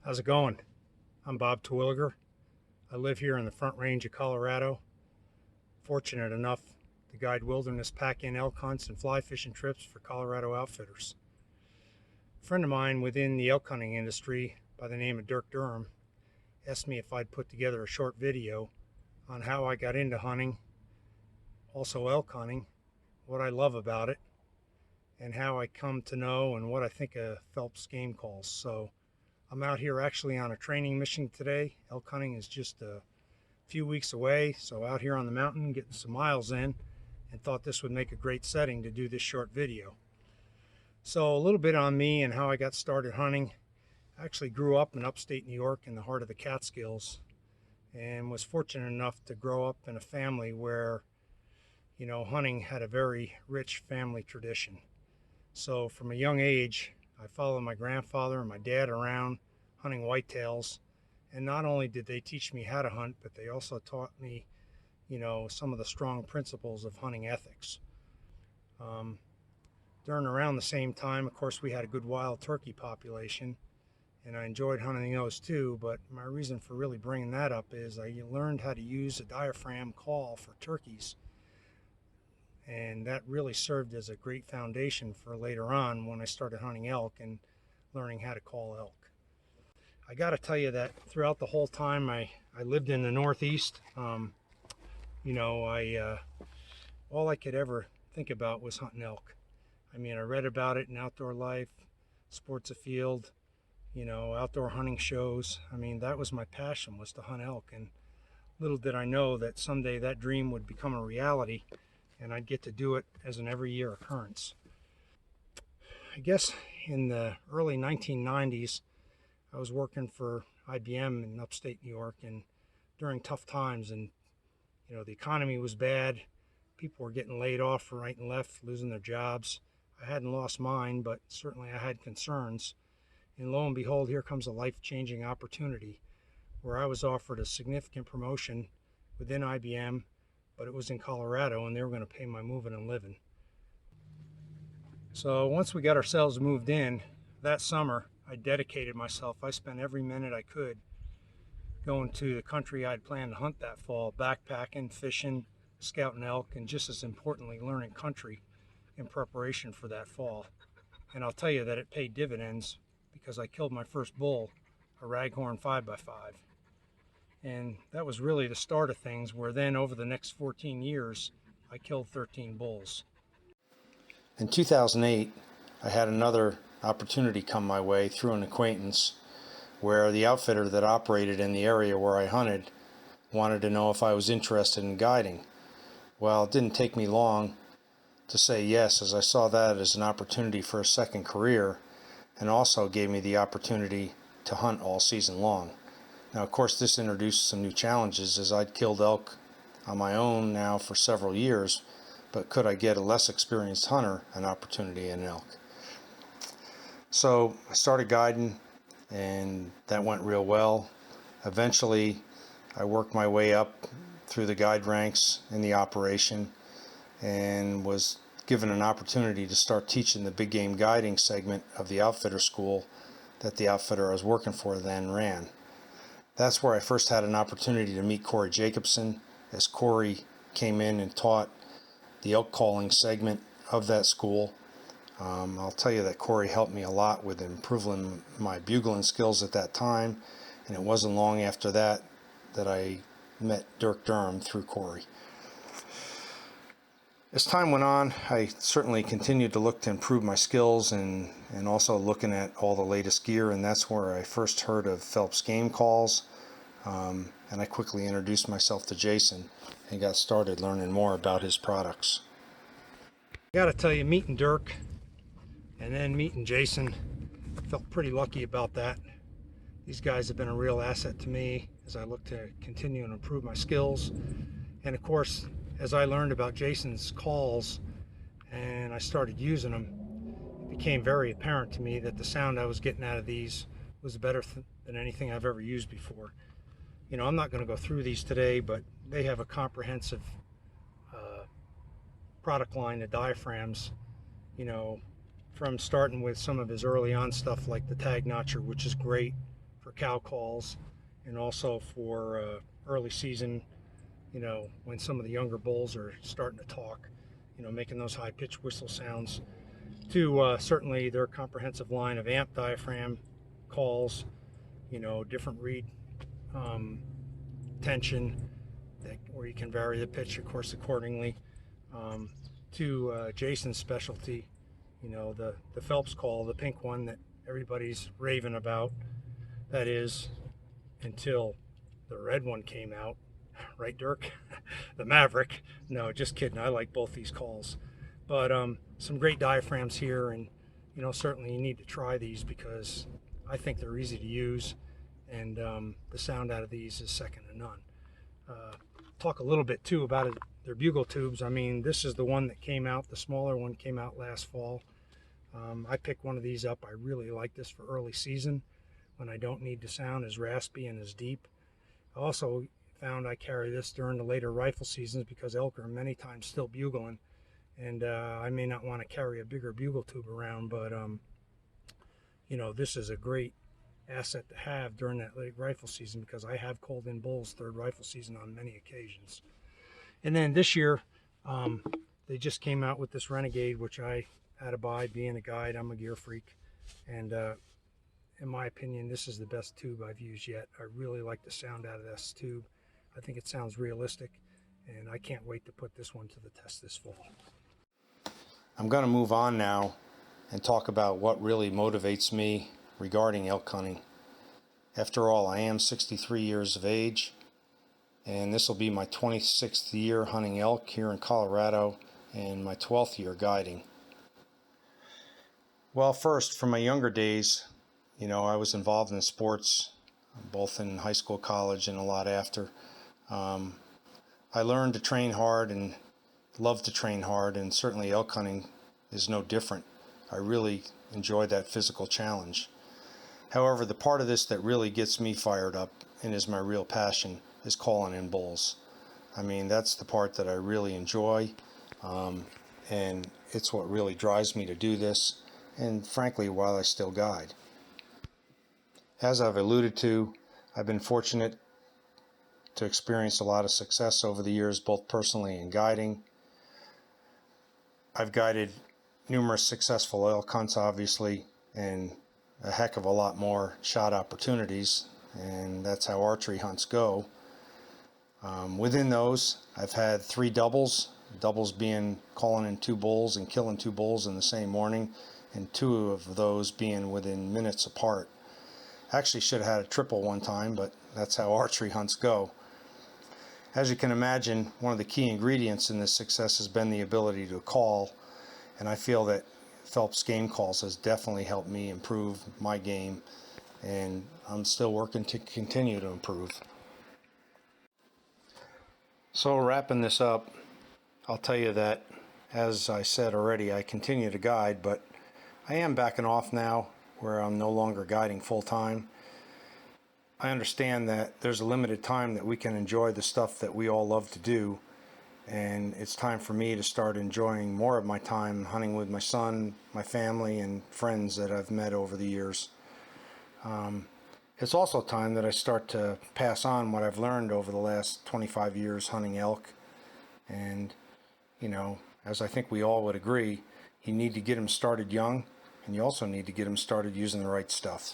How's it going? I'm Bob Terwilliger. I live here in the Front Range of Colorado. Fortunate enough to guide wilderness pack-in elk hunts and fly fishing trips for Colorado outfitters. A friend of mine within the elk hunting industry by the name of Dirk Durham asked me if I'd put together a short video on how I got into hunting, also elk hunting, what I love about it, and how I come to know and what I think of Phelps game calls. So I'm out here actually on a training mission today. Elk hunting is just a few weeks away, so out here on the mountain getting some miles in, and thought this would make a great setting to do this short video. So a little bit on me and how I got started hunting. I actually grew up in upstate New York in the heart of the Catskills, and was fortunate enough to grow up in a family where, hunting had a very rich family tradition. So from a young age, I followed my grandfather and my dad around hunting whitetails. And not only did they teach me how to hunt, but they also taught me, some of the strong principles of hunting ethics. During around the same time, of course, we had a good wild turkey population, and I enjoyed hunting those too. But my reason for really bringing that up is I learned how to use a diaphragm call for turkeys. And that really served as a great foundation for later on when I started hunting elk and learning how to call elk. I got to tell you that throughout the whole time I lived in the Northeast, all I could ever think about was hunting elk. I mean, I read about it in Outdoor Life, Sports Afield, outdoor hunting shows. I mean, that was my passion, was to hunt elk. And little did I know that someday that dream would become a reality, and I'd get to do it as an every year occurrence. I guess in the early 1990s, I was working for IBM in upstate New York, and during tough times, and the economy was bad. People were getting laid off right and left, losing their jobs. I hadn't lost mine, but certainly I had concerns. And lo and behold, here comes a life-changing opportunity where I was offered a significant promotion within IBM, but it was in Colorado, and they were going to pay my moving and living. So once we got ourselves moved in, that summer, I dedicated myself. I spent every minute I could going to the country I'd planned to hunt that fall, backpacking, fishing, scouting elk, and just as importantly, learning country in preparation for that fall. And I'll tell you that it paid dividends, because I killed my first bull, a raghorn 5x5. And that was really the start of things, where then over the next 14 years, I killed 13 bulls. In 2008, I had another opportunity come my way through an acquaintance, where the outfitter that operated in the area where I hunted wanted to know if I was interested in guiding. Well, it didn't take me long to say yes, as I saw that as an opportunity for a second career, and also gave me the opportunity to hunt all season long. Now, of course, this introduced some new challenges, as I'd killed elk on my own now for several years, but could I get a less experienced hunter an opportunity in elk? So I started guiding, and that went real well. Eventually, I worked my way up through the guide ranks in the operation, and was given an opportunity to start teaching the big game guiding segment of the outfitter school that the outfitter I was working for then ran. That's where I first had an opportunity to meet Corey Jacobson, as Corey came in and taught the elk calling segment of that school. I'll tell you that Corey helped me a lot with improving my bugling skills at that time, and it wasn't long after that that I met Dirk Durham through Corey. As time went on, I certainly continued to look to improve my skills, and also looking at all the latest gear, and that's where I first heard of Phelps game calls, and I quickly introduced myself to Jason and got started learning more about his products. I gotta tell you, meeting Dirk and then meeting Jason, I felt pretty lucky about that. These guys have been a real asset to me as I look to continue and improve my skills. And of course, as I learned about Jason's calls and I started using them, it became very apparent to me that the sound I was getting out of these was better than anything I've ever used before. I'm not going to go through these today, but they have a comprehensive product line of diaphragms, from starting with some of his early on stuff like the tag notcher, which is great for cow calls, and also for early season, when some of the younger bulls are starting to talk, making those high-pitched whistle sounds, to certainly their comprehensive line of amp diaphragm calls, different reed tension, where you can vary the pitch, of course, accordingly, to Jason's specialty, the Phelps call, the pink one that everybody's raving about. That is, until the red one came out, right, Dirk? The Maverick. No, just kidding. I like both these calls. But some great diaphragms here, and certainly you need to try these because I think they're easy to use, and the sound out of these is second to none. Talk a little bit too about their bugle tubes. I mean, this is the one that came out. The smaller one came out last fall. I picked one of these up. I really like this for early season when I don't need to sound as raspy and as deep. I also found I carry this during the later rifle seasons because elk are many times still bugling, and I may not want to carry a bigger bugle tube around, but this is a great asset to have during that late rifle season because I have called in bulls third rifle season on many occasions. And then this year, they just came out with this Renegade, which I had to buy. Being a guide, I'm a gear freak, and in my opinion, this is the best tube I've used yet. I really like the sound out of this tube. I think it sounds realistic, and I can't wait to put this one to the test this fall. I'm going to move on now and talk about what really motivates me regarding elk hunting. After all, I am 63 years of age, and this will be my 26th year hunting elk here in Colorado and my 12th year guiding. Well, first, from my younger days, I was involved in sports, both in high school, college, and a lot after. I learned to train hard and love to train hard, and certainly elk hunting is no different. I really enjoy that physical challenge. However, the part of this that really gets me fired up and is my real passion is calling in bulls. I mean, that's the part that I really enjoy, and it's what really drives me to do this, and frankly, while I still guide. As I've alluded to, I've been fortunate to experience a lot of success over the years, both personally and guiding. I've guided numerous successful elk hunts, obviously, and a heck of a lot more shot opportunities, and that's how archery hunts go. Within those, I've had 3 doubles being calling in 2 bulls and killing 2 bulls in the same morning, and 2 of those being within minutes apart. Actually should have had a triple one time, but that's how archery hunts go. As you can imagine, one of the key ingredients in this success has been the ability to call, and I feel that Phelps game calls has definitely helped me improve my game, and I'm still working to continue to improve. So wrapping this up, I'll tell you that, as I said already, I continue to guide, but I am backing off now where I'm no longer guiding full-time. I understand that there's a limited time that we can enjoy the stuff that we all love to do, and it's time for me to start enjoying more of my time hunting with my son, my family, and friends that I've met over the years. It's also time that I start to pass on what I've learned over the last 25 years hunting elk, and as I think we all would agree, you need to get them started young, and you also need to get them started using the right stuff.